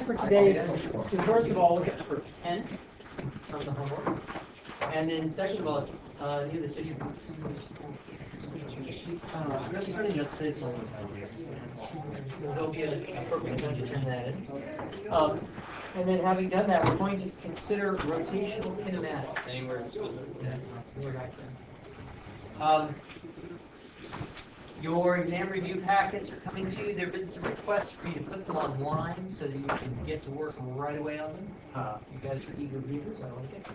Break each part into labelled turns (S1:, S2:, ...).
S1: plan for today is to first of all look at number 10 from the homework, and then second of all, near the tissue box. There'll be an appropriate time to turn that in. And then having done that, we're going to consider rotational kinematics. Anywhere your exam review packets are coming to you. There have been some requests for you to put them online so that you can get to work right away on them. You guys are eager readers, I like it.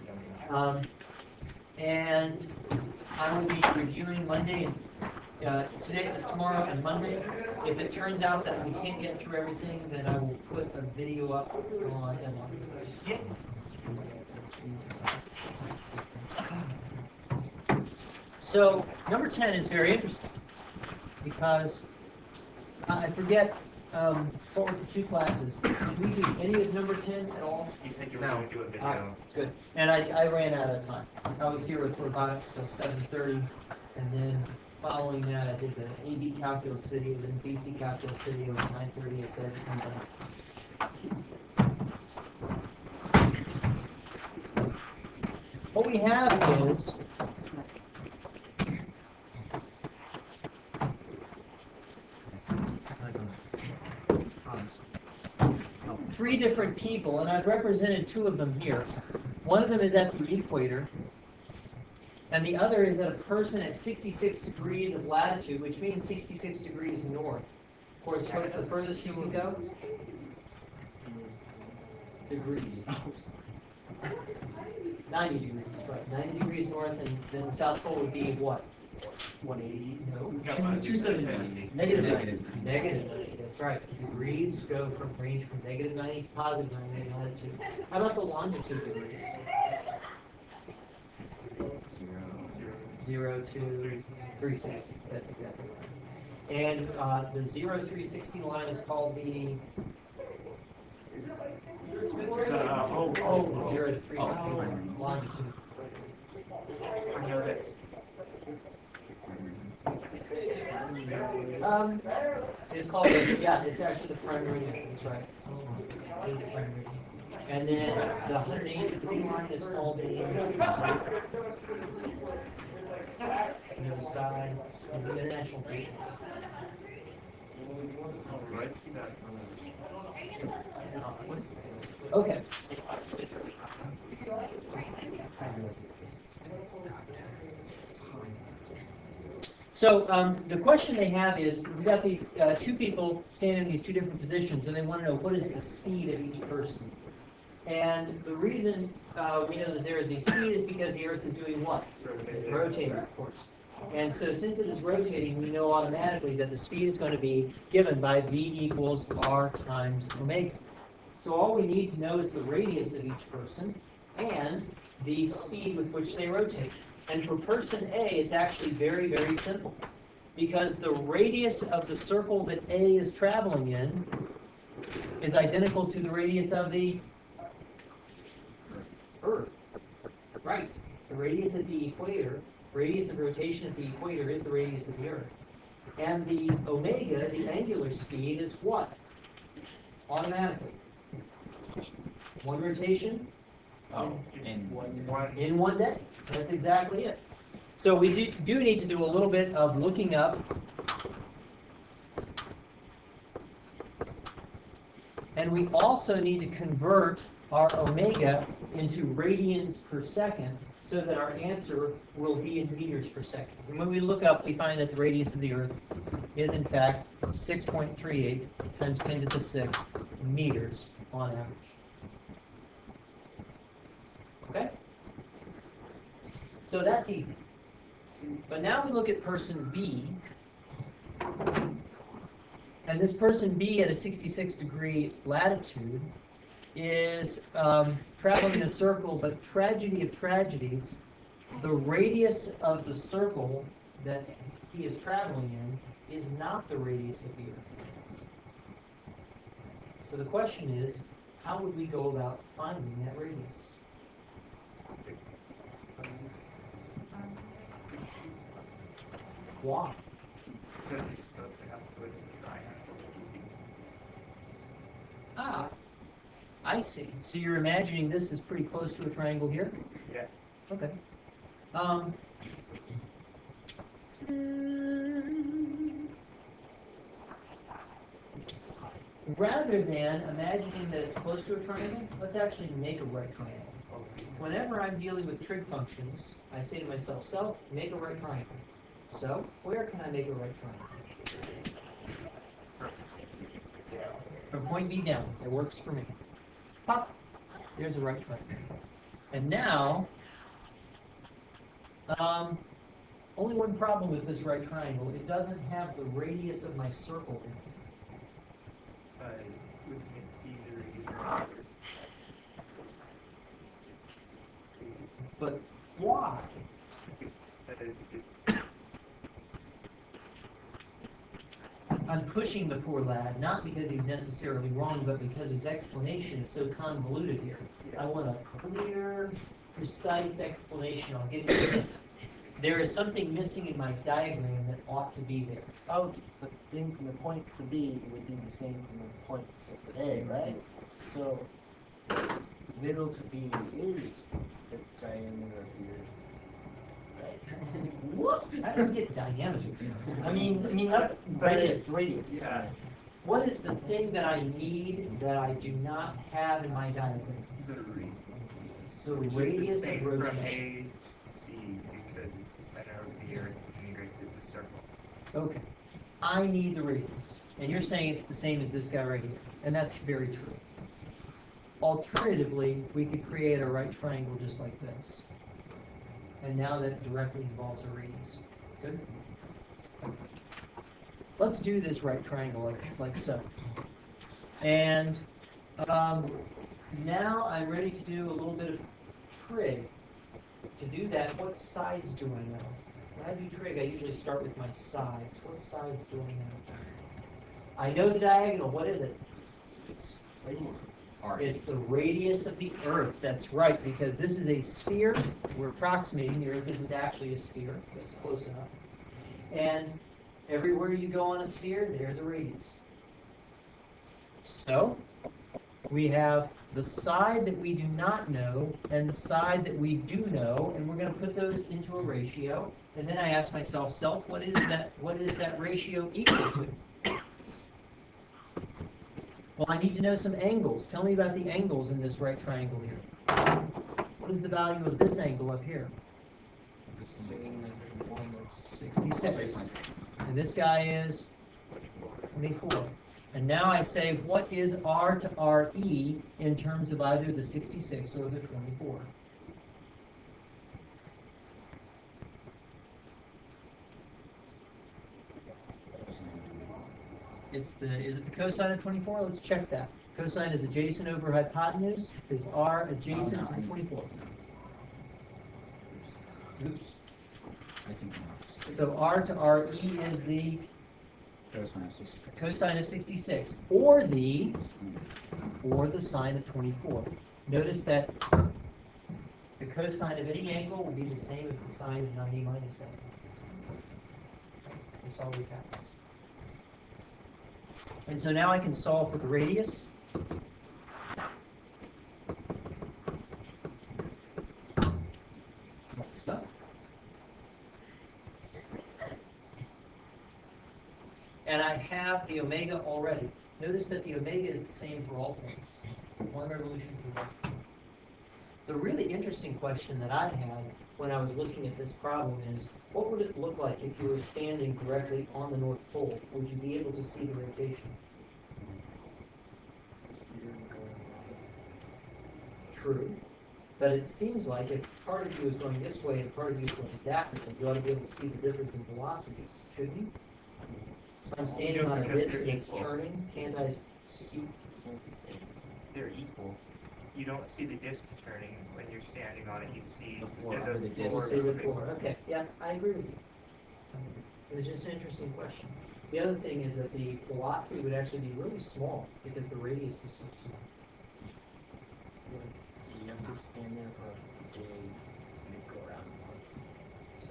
S1: And I will be reviewing Monday and tomorrow and Monday. If it turns out that we can't get through everything, then I will put a video up on So number 10 is very interesting because I forget what were the two classes. Did we do any of number 10 at all?
S2: You said you were going to do a video.
S1: Good. And I ran out of time. I was here with robotics till 7:30, and then following that I did the AB calculus video, then BC calculus video at 9:30. I said, what we have is three different people, and I've represented two of them here. One of them is at the equator, and the other is at a person at 66 degrees of latitude, which means 66 degrees north. Of course, what's the furthest you can go? Degrees. 90 degrees, right. 90 degrees north, and then the South Pole would be what? 180? No. Negative 90. Negative 90, that's right. Degrees go from range from negative 90 to positive 90 latitude. How about the longitude degrees? 0 to 360. That's exactly right. And the 0 360 line is called the 0 to 360 longitude.
S2: I know this.
S1: It's called, it's actually the prime meridian. That's right. It's the prime meridian. And then the 180 degree line is called the other side is the international date. Okay. So the question they have is, we've got these two people standing in these two different positions, and they want to know what is the speed of each person. And the reason we know that there is a speed is because the Earth is doing what? Rotating, of course. And so since it is rotating, we know automatically that the speed is going to be given by V equals R times omega. So all we need to know is the radius of each person and the speed with which they rotate. And for person A, it's actually very, very simple. Because the radius of the circle that A is traveling in is identical to the radius of the Earth. Right. The radius at the equator, radius of rotation at the equator is the radius of the Earth. And the omega, the angular speed, is what? Automatically. One rotation in 1 day. That's exactly it. So we do need to do a little bit of looking up. And we also need to convert our omega into radians per second so that our answer will be in meters per second. And when we look up, we find that the radius of the Earth is in fact 6.38 times 10 to the 6th meters on average. Okay? So that's easy. But now we look at person B. And this person B at a 66 degree latitude is traveling in a circle, but tragedy of tragedies, the radius of the circle that he is traveling in is not the radius of the Earth. So the question is, how would we go about finding that radius? Why?
S2: Because you're supposed to have to put it in the triangle.
S1: Ah, I see. So you're imagining this is pretty close to a triangle here?
S2: Yeah.
S1: Okay. Rather than imagining that it's close to a triangle, let's actually make a right triangle. Whenever I'm dealing with trig functions, I say to myself, self, make a right triangle. So, where can I make a right triangle? From point B down. It works for me. Pop. There's a right triangle. And now, only one problem with this right triangle. It doesn't have the radius of my circle in it.
S2: Looking at either
S1: But why?
S2: because it's
S1: I'm pushing the poor lad, not because he's necessarily wrong, but because his explanation is so convoluted here. I want a clear, precise explanation. I'll give you a hint. There is something missing in my diagram that ought to be there.
S3: Oh, the thing from the point to B would be the same from the point to A, right? So, middle to B is the diameter here, right?
S1: What? I don't get diameter.
S3: I mean, not radius.
S2: yeah.
S1: What is the thing that I need that I do not have in my diagram?
S2: The radius.
S1: So
S2: Which
S1: radius
S2: is the same
S1: of
S2: from
S1: rotation.
S2: A to B because it's the center of the earth and the earth is a circle.
S1: Okay. I need the radius. And you're saying it's the same as this guy right here. And that's very true. Alternatively, we could create a right triangle just like this. And now that directly involves a radius. Good? Let's do this right triangle like so. And now I'm ready to do a little bit of trig. To do that, what sides do I know? When I do trig, I usually start with my sides. What sides do I know? I know the diagonal. What is it?
S3: It's radius.
S1: It's the radius of the Earth. That's right, because this is a sphere. We're approximating. The Earth isn't actually a sphere. That's close enough. And everywhere you go on a sphere, there's a radius. So, we have the side that we do not know and the side that we do know, and we're going to put those into a ratio. And then I ask myself, self, what is that ratio equal to? Well, I need to know some angles. Tell me about the angles in this right triangle here. What is the value of this angle up here?
S3: The same as the one that's
S1: 66. And this guy is 24. And now I say, what is R to RE in terms of either the 66 or the 24? Is it the cosine of 24? Let's check that. Cosine is adjacent over hypotenuse. Is R adjacent to the 24? Oops.
S4: I think not.
S1: So R to RE is the
S4: Cosine of 66.
S1: cosine of 66, or the sine of 24. Notice that the cosine of any angle will be the same as the sine of 90 minus 70. This always happens. And so now I can solve for the radius. Next up. And I have the omega already. Notice that the omega is the same for all points. One revolution per one. The really interesting question that I had when I was looking at this problem is, what would it look like if you were standing directly on the North Pole? Would you be able to see the rotation? True. But it seems like if part of you is going this way and part of you is going that way, you ought to be able to see the difference in velocities, shouldn't you? So I'm standing on a
S2: Because
S1: disc
S2: they're
S1: and it's
S2: equal.
S1: turning. Can't I see?
S2: They're equal. You don't see the disc turning when you're standing on it. You see
S4: The floor under the disc.
S2: floor
S1: See the
S2: moving.
S1: floor. Okay, yeah, I agree with you. It was just an interesting question. The other thing is that the velocity would actually be really small because the radius is so small.
S3: You have to stand there for a day and it go around once. So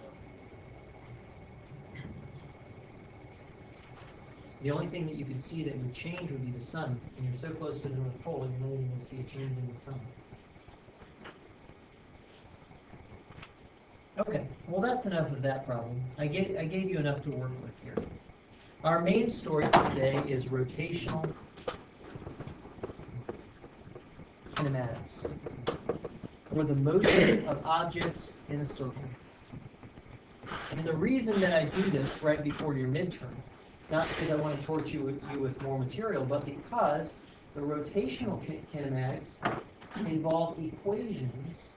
S1: The only thing that you could see that would change would be the sun, and you're so close to the North Pole, you're not even going to see it change in the sun. Okay, well that's enough of that problem. I gave you enough to work with here. Our main story for today is rotational kinematics, or the motion of objects in a circle. And the reason that I do this right before your midterm, not because I want to torture you with more material, but because the rotational kinematics involve equations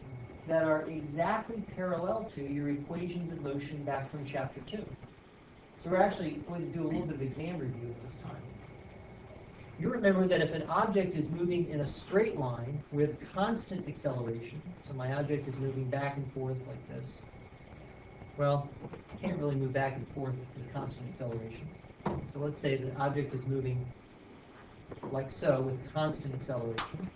S1: that are exactly parallel to your equations of motion back from chapter 2. So we're actually going to do a little bit of exam review this time. You remember that if an object is moving in a straight line with constant acceleration, so my object is moving back and forth like this, well, I can't really move back and forth with constant acceleration. So let's say the object is moving like so with constant acceleration.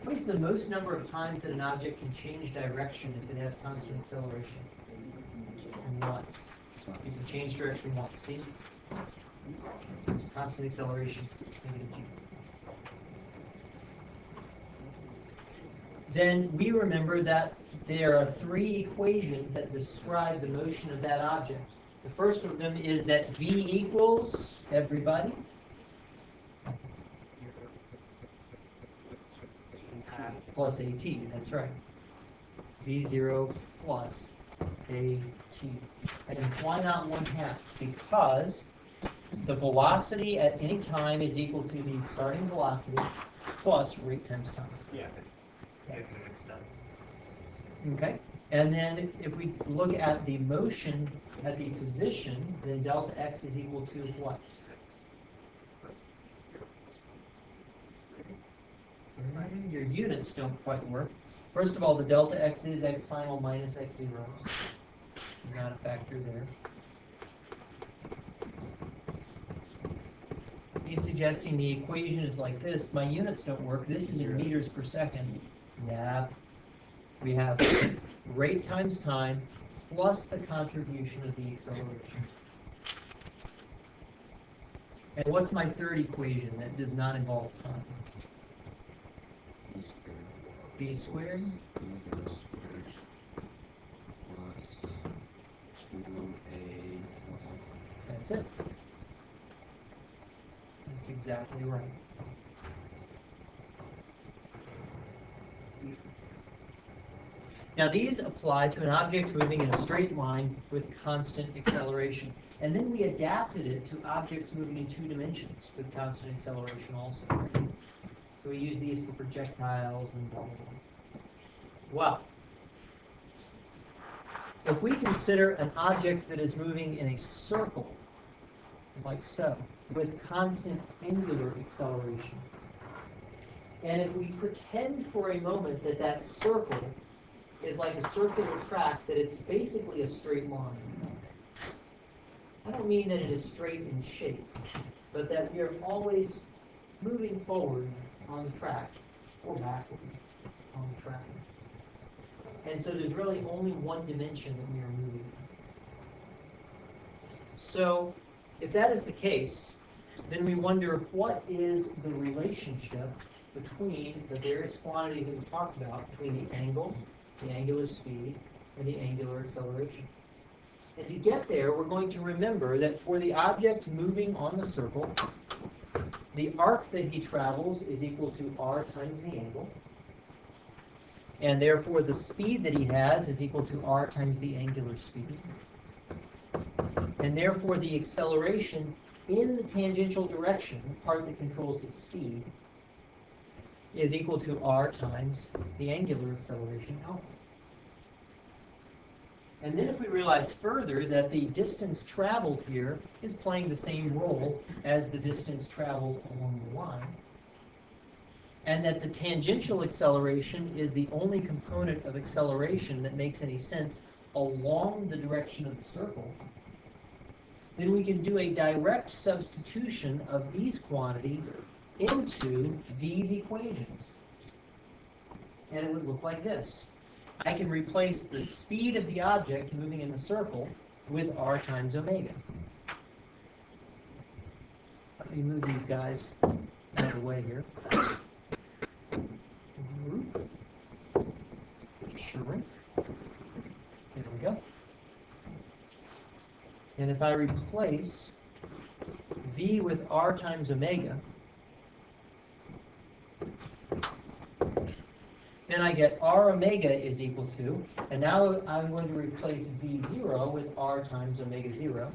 S1: What is the most number of times that an object can change direction if it has constant acceleration? Once. You can change direction once. See? Constant acceleration, negative g. Then we remember that there are three equations that describe the motion of that object. The first of them is that v equals, everybody? Plus at, that's right. v0 plus at. And why not 1/2? Because the velocity at any time is equal to the starting velocity plus rate times time.
S2: Yeah, it's getting mixed up.
S1: Okay? And then if we look at the motion at the position, then delta x is equal to what? Your units don't quite work. First of all, the delta x is x final minus x zeros. Not a factor there. He's suggesting the equation is like this. My units don't work. This is in meters per second. Yeah. We have rate times time plus the contribution of the acceleration. And what's my third equation that does not involve time? B squared.
S4: Plus 2a.
S1: That's it. That's exactly right. Now these apply to an object moving in a straight line with constant acceleration. And then we adapted it to objects moving in 2 dimensions with constant acceleration also. So we use these for projectiles and blah, blah, blah. Well, if we consider an object that is moving in a circle, like so, with constant angular acceleration, and if we pretend for a moment that that circle is like a circular track, that it's basically a straight line. I don't mean that it is straight in shape, but that we are always moving forward on the track, or backward on the track. And so there's really only one dimension that we are moving in. So if that is the case, then we wonder what is the relationship between the various quantities that we talked about, between the angle, the angular speed, and the angular acceleration. And to get there, we're going to remember that for the object moving on the circle, the arc that he travels is equal to r times the angle. And therefore, the speed that he has is equal to r times the angular speed. And therefore, the acceleration in the tangential direction, the part that controls its speed, is equal to r times the angular acceleration alpha. And then if we realize further that the distance traveled here is playing the same role as the distance traveled along the line, and that the tangential acceleration is the only component of acceleration that makes any sense along the direction of the circle, then we can do a direct substitution of these quantities into these equations. And it would look like this. I can replace the speed of the object moving in the circle with r times omega. Let me move these guys out of the way here. Group. Shrink. There we go. And if I replace V with R times omega, then I get R omega is equal to, and now I'm going to replace V0 with R times omega 0.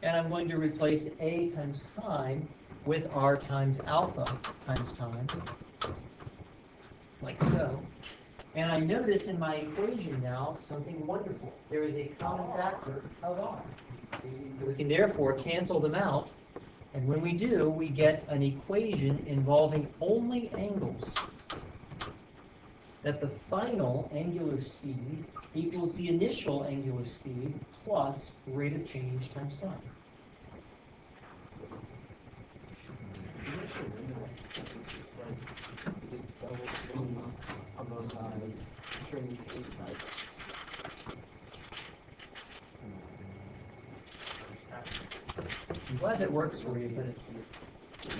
S1: And I'm going to replace A times time with R times alpha times time, like so. And I notice in my equation now something wonderful. There is a common factor of R. We can therefore cancel them out. And when we do, we get an equation involving only angles. That the final angular speed equals the initial angular speed plus rate of change times time.
S3: It's like just double things on both sides, turning each side.
S1: I'm glad that works for you, but it's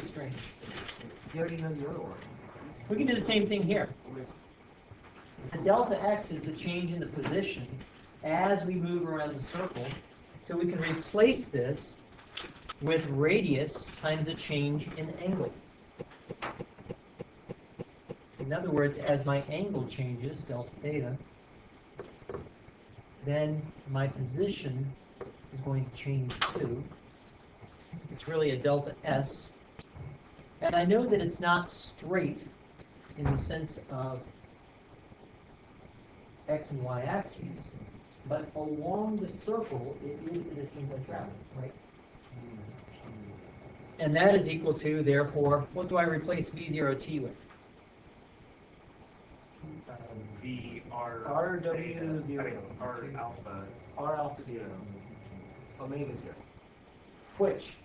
S1: strange.
S3: You already know the other one.
S1: We can do the same thing here. The delta x is the change in the position as we move around the circle. So we can replace this with radius times a change in angle. In other words, as my angle changes, delta theta, then my position is going to change too. It's really a delta S. And I know that it's not straight in the sense of x and y axes, but along the circle, it is the distance I travel, right? And that is equal to, therefore, what do I replace V0t with?
S2: V R
S3: RW zero.
S2: R alpha.
S3: R alpha 0. Omega 0.
S1: Which?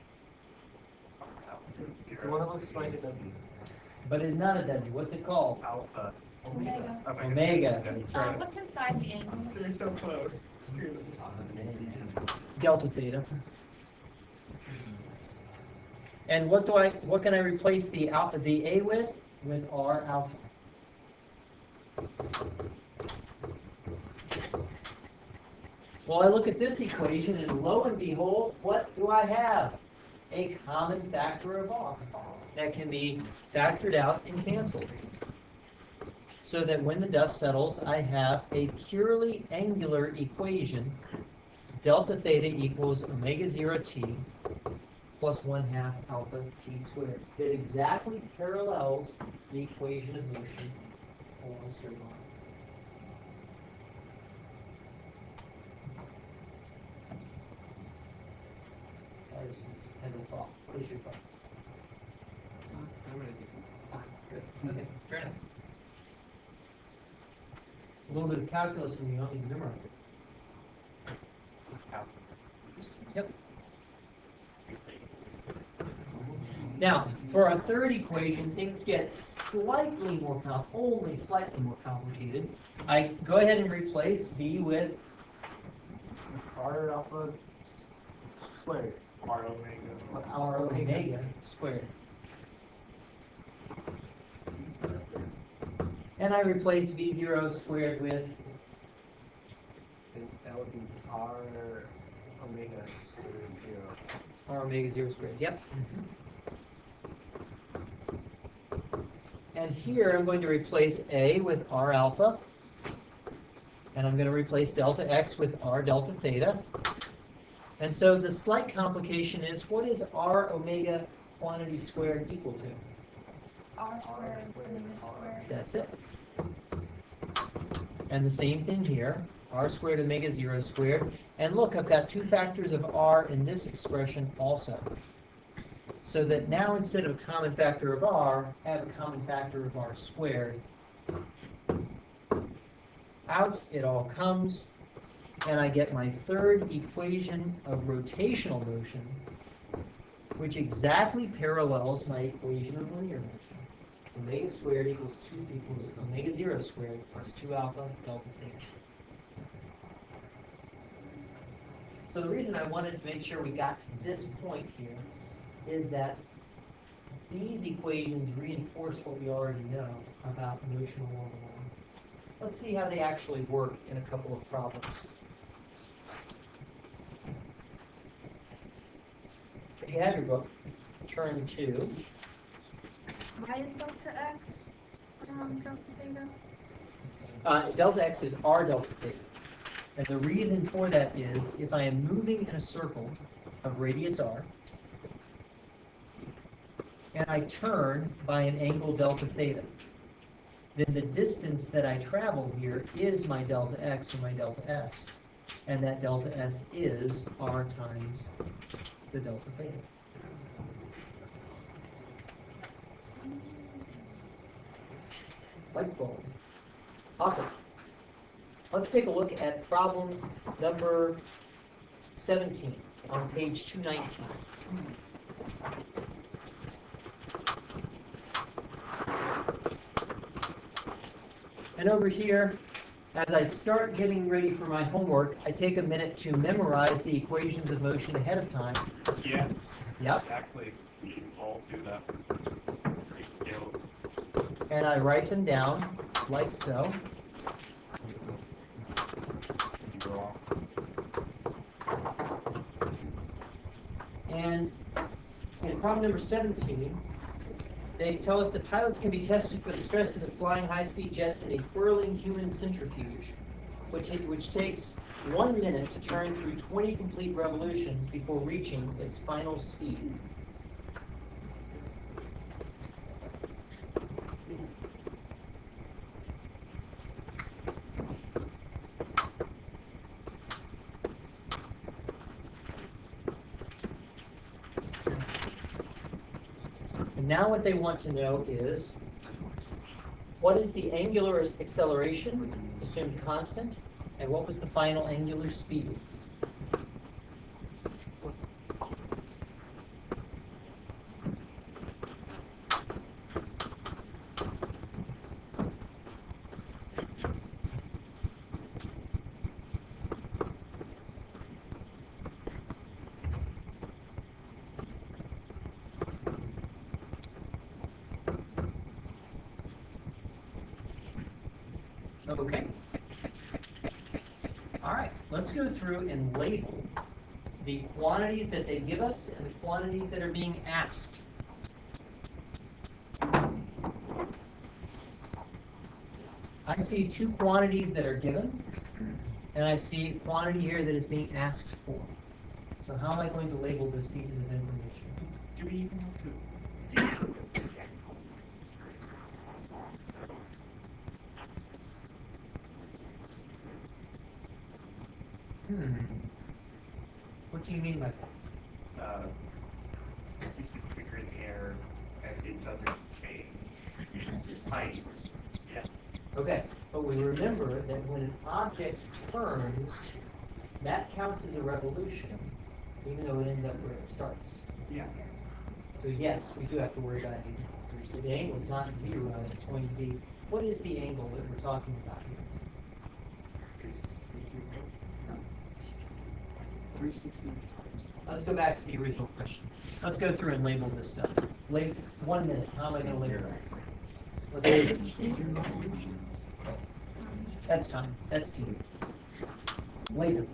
S2: R alpha
S3: The
S2: 0.
S3: one that looks like a W.
S1: But it's not a W. What's it called?
S2: Alpha.
S5: Omega.
S1: Omega.
S2: That's right.
S5: What's inside the angle?
S2: They're so close.
S1: Delta theta. And what can I replace the A with? With R alpha. Well, I look at this equation, and lo and behold, what do I have? A common factor of R that can be factored out and canceled. So that when the dust settles, I have a purely angular equation, delta theta equals omega 0 t plus 1/2 alpha t squared, that exactly parallels the equation of motion along a straight line. Cyrus has a thought. What is your thought? Good. Okay, fair enough. A little bit of calculus and you don't need to memorize it. Yep. Now, for a third equation, things get slightly more only slightly more complicated. I go ahead and replace V with
S3: R alpha squared.
S2: R omega.
S1: R omega squared. And I replace V0 squared with
S3: That would be R omega squared 0.
S1: R omega 0 squared. Yep. And here I'm going to replace A with R alpha. And I'm going to replace delta x with R delta theta. And so the slight complication is, what is R omega quantity squared equal to?
S5: R squared, omega squared.
S1: That's it. And the same thing here, R squared omega 0 squared. And look, I've got two factors of R in this expression also. So that now instead of a common factor of R, I have a common factor of R squared. Out it all comes, and I get my third equation of rotational motion, which exactly parallels my equation of linear motion. Omega squared equals omega 0 squared plus 2 alpha delta theta. So the reason I wanted to make sure we got to this point here is that these equations reinforce what we already know about notional overlap. Let's see how they actually work in a couple of problems. If you have your book, turn to
S5: Why is delta x delta theta?
S1: delta x is r delta theta. And the reason for that is if I am moving in a circle of radius r, and I turn by an angle delta theta, then the distance that I travel here is my delta x or my delta s. And that delta s is r times the delta theta. Light bulb. Awesome. Let's take a look at problem number 17 on page 219. And over here, as I start getting ready for my homework, I take a minute to memorize the equations of motion ahead of time.
S2: Yes.
S1: Yep.
S2: Exactly. We all do that. Great skill.
S1: And I write them down like so. And in problem number 17, they tell us that pilots can be tested for the stresses of flying high-speed jets in a whirling human centrifuge, which takes 1 minute to turn through 20 complete revolutions before reaching its final speed. And now what they want to know is, what is the angular acceleration, assumed constant, and what was the final angular speed? Okay. All right, let's go through and label the quantities that they give us and the quantities that are being asked. I see two quantities that are given, and I see a quantity here that is being asked for. So how am I going to label those pieces of information?
S2: Do we even have to
S1: What do you mean by that?
S2: These people figure in the air and it doesn't change its height. Yeah.
S1: Okay, but we remember that when an object turns, that counts as a revolution, even though it ends up where it starts.
S2: Yeah.
S1: So yes, we do have to worry about it. The angle is not 0, it's going to be, what is the angle that we're talking about here?
S4: 360.
S1: Let's go back to the original question. Let's go through and label this stuff. 1 minute, how am I going to label that? Let's That's time, that's T. Later.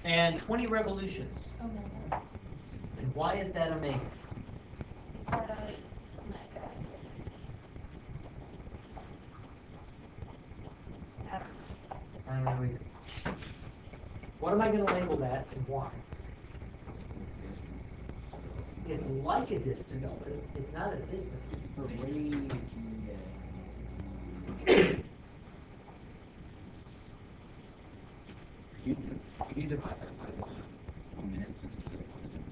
S1: And 20 revolutions.
S5: Omega.
S1: And why is that omega?
S5: Part of omega.
S1: I don't know either. What am I going to label that and why? It's like a distance, but it's not a distance.
S3: It's the rate.
S4: You divide that by 1 minute since it says positive.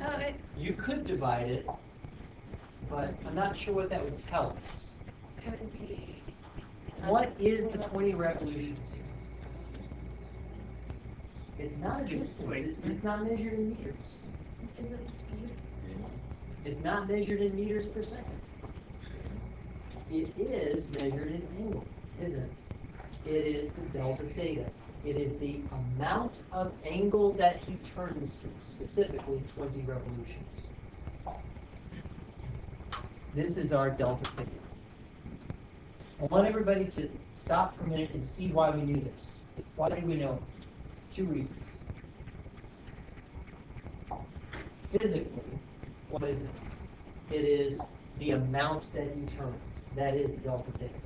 S5: Oh, it
S1: You could divide it, but I'm not sure what that would tell us.
S5: would be.
S1: What is the 20 revolutions here? It's not a
S2: Just
S1: distance, it's not measured in meters.
S5: Is it speed?
S1: It's not measured in meters per second. It is measured in angle, isn't it? It is the delta theta. It is the amount of angle that he turns to, specifically 20 revolutions. This is our delta theta. I want everybody to stop for a minute and see why we knew this. Why did we know it? 2 reasons. Physically, what is it? It is the amount that he turns. That is delta theta.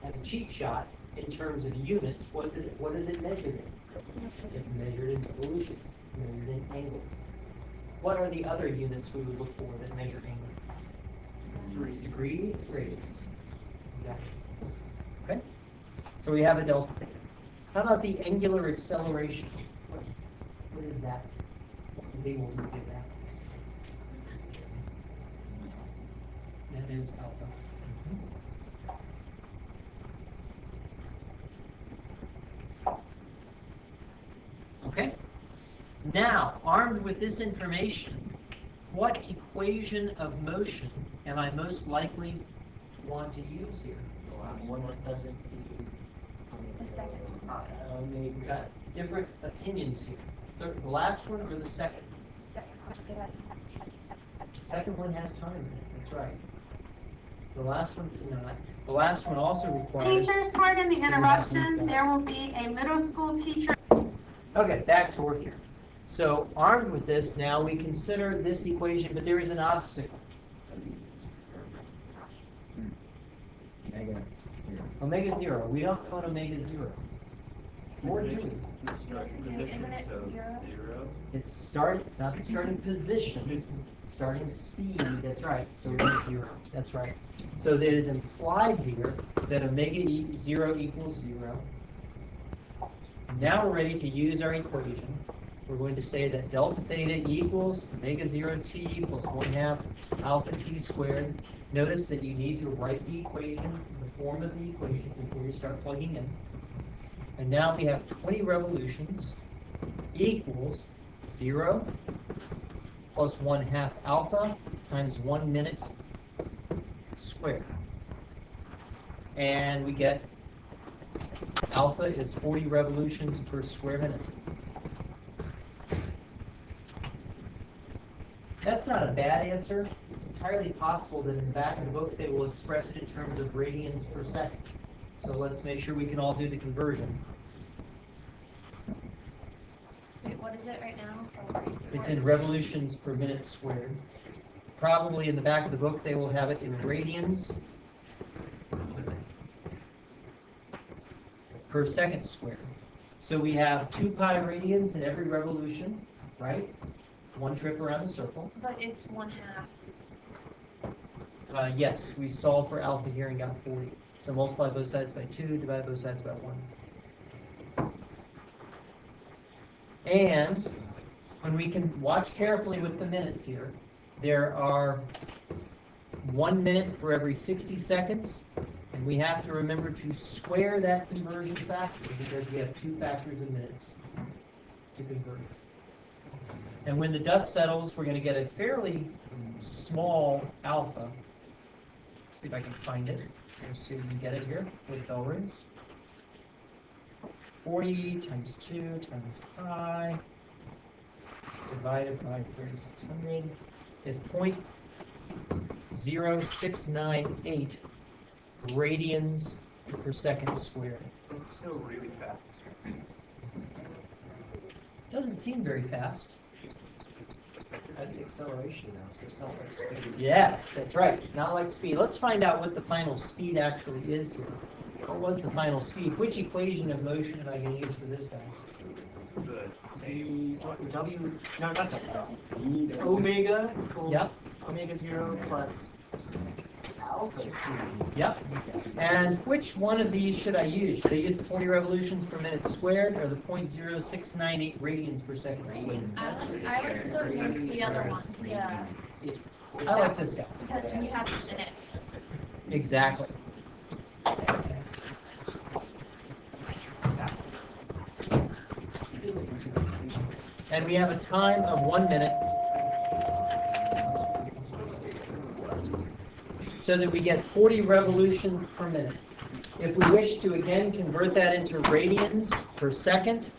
S1: As a cheap shot, in terms of units, what is it measured in? It's measured in revolutions, measured in angle. What are the other units we would look for that measure angle? Degrees, radians. Exactly. Okay? So we have a delta theta. How about the angular acceleration? What is that? They will look at that. That is alpha. Okay? Now, armed with this information, what equation of motion am I most likely to want to use here?
S3: One that doesn't
S5: The second.
S1: We've got different opinions here. The last one or the second?
S5: Second one, yes.
S1: The second one has time in it, that's right. The last one does not. The last one also requires...
S6: Teachers, pardon the interruption. There will be a middle school teacher.
S1: Okay, back to work here. So armed with this, now we consider this equation, but there is an obstacle. Omega 0. We don't know omega 0. More do we?
S2: The starting position, so zero.
S1: It's not the starting position, it's starting speed, that's right. So it's 0, that's right. So it is implied here that omega 0 equals 0. Now we're ready to use our equation. We're going to say that delta theta equals omega 0 t plus 1/2 alpha t squared. Notice that you need to write the equation in the form of the equation before you start plugging in. And now we have 20 revolutions equals 0 plus 1/2 alpha times 1 minute squared. And we get alpha is 40 revolutions per square minute. That's not a bad answer. It's entirely possible that in the back of the book they will express it in terms of radians per second. So let's make sure we can all do the conversion.
S5: Wait, what is it right now?
S1: It's in revolutions per minute squared. Probably in the back of the book they will have it in radians per second squared. So we have 2 pi radians in every revolution, right? 1 trip around the circle.
S5: But it's 1/2.
S1: Yes, we solved for alpha here and got 40. So multiply both sides by 2, divide both sides by 1. And when we can watch carefully with the minutes here, there are 1 minute for every 60 seconds. And we have to remember to square that conversion factor because we have 2 factors in minutes to convert. And when the dust settles, we're going to get a fairly small alpha. See if I can find it. Let's see if we can get it here with bell rings. 40 times 2 times pi divided by 3600 is 0.0698 radians per second squared.
S2: It's still really fast.
S1: Doesn't seem very fast.
S3: That's acceleration now, so it's not like speed.
S1: Yes, that's right. It's not like speed. Let's find out what the final speed actually is here. What was the final speed? Which equation of motion am I going to use for this guy?
S2: The same.
S3: No, that's okay. The omega equals
S1: Yep.
S3: omega 0 plus alpha t.
S1: Yep. And which one of these should I use? Should I use the 40 revolutions per minute squared or the 0.0698 radians per second squared?
S5: I would sort of like the other one. Yeah.
S3: It's
S1: I like this guy.
S5: Because you have minutes.
S1: Exactly. And we have a time of 1 minute. So that we get 40 revolutions per minute. If we wish to again convert that into radians per second,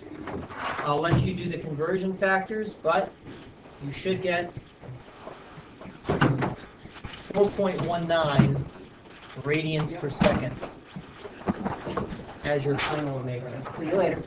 S1: I'll let you do the conversion factors, but you should get 4.19 radians per second as your final omega. See you later.